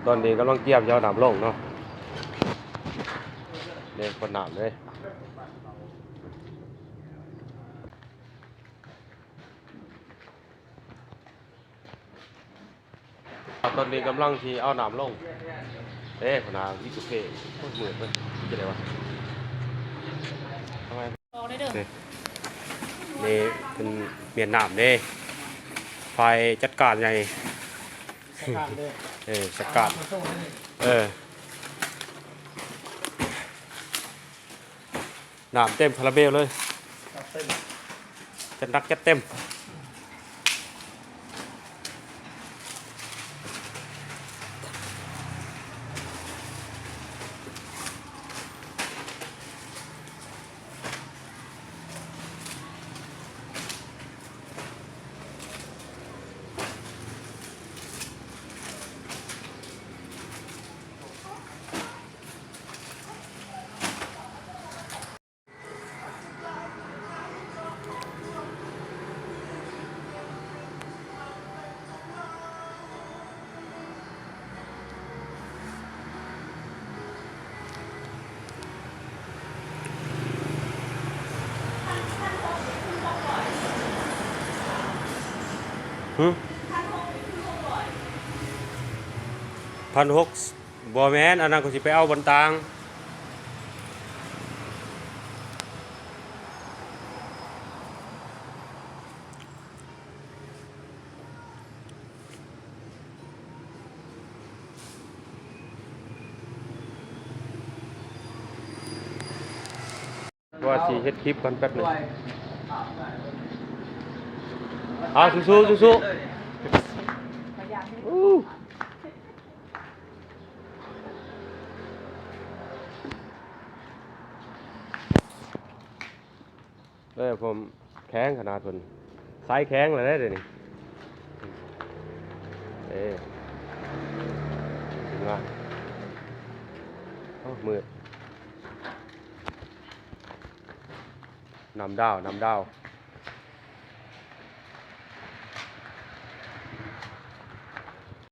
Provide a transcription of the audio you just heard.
ตอนนี้กำลังเกี่ยมยาวน้ำลงเนาะเนี่ยคนน้ำเลยตอนนี้กำลังที่เอาน้ำลงคนน้ำวิจุเฟ่พูดเหมือนเลยจะได้วะทำไมบอกได้เด้อนี่เป็นเมียนน้ำเด้ไฟจัดการไงจัดการน้ำเต็มคาราเบลเลยจัดนักจัดเต็ม1,600บ่แม่นอันนั้นก็สิไปเอาบนตางว่าสิเฮ็ดคลิปกันแป๊บหนึงเอาสู้ๆผมแข็งขนาดเพิ่นสายแข็งเลยเด้อนี่ถึงว่ามืดนำดาว